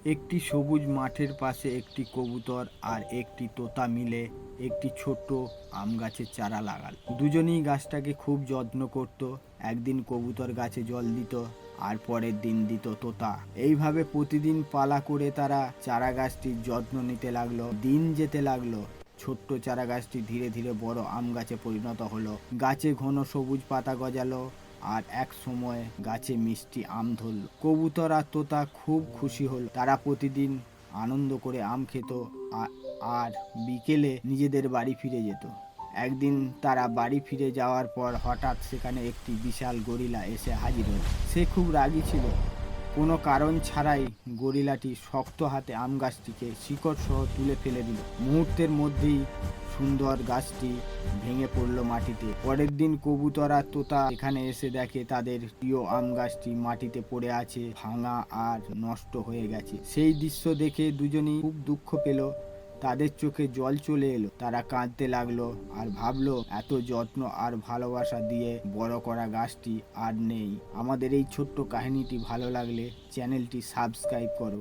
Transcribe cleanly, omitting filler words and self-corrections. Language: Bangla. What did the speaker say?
একটি সবুজ মাঠের পাশে একটি কবুতর আর একটি তোতা মিলে একটি ছোট্ট আম গাছের চারা লাগাল। দুজনেই গাছটাকে খুব যত্ন করত। একদিন কবুতর গাছে জল দিত আর পরের দিন দিত তোতা। এইভাবে প্রতিদিন পালা করে তারা চারা গাছটির যত্ন নিতে লাগলো। দিন যেতে লাগলো, ছোট্ট চারা গাছটি ধীরে ধীরে বড় আম গাছে পরিণত হলো। গাছে ঘন সবুজ পাতা গজালো আর এক সময় গাছে মিষ্টি আম ধরল। কবুতর আর তোতা খুব খুশি হল। তারা প্রতিদিন আনন্দ করে আম খেত আর বিকেলে নিজেদের বাড়ি ফিরে যেত। একদিন তারা বাড়ি ফিরে যাওয়ার পর হঠাৎ সেখানে একটি বিশাল গরিলা এসে হাজির হল। সে খুব রাগী ছিল। কোনো কারণ ছাড়াই গরিলাটি শক্ত হাতে আম গাছটিকে শিকড় সহ তুলে ফেলে দিল। মুহূর্তের মধ্যেই সুন্দর গাছটি ভেঙে পড়ল মাটিতে। পরের দিন কবুতর আর তোতা এখানে এসে দেখে তাদের প্রিয় আম গাছটি মাটিতে পড়ে আছে, ভাঙা আর নষ্ট হয়ে গেছে। সেই দৃশ্য দেখে দুজনেই খুব দুঃখ পেল। তাদের চোখে জল চলে এলো। তারা কাঁদতে লাগলো আর ভাবলো এত যত্ন আর ভালোবাসা দিয়ে বড় করা গাছটি আর নেই। আমাদের এই ছোট্ট কাহিনীটি ভালো লাগলে চ্যানেলটি সাবস্ক্রাইব করো।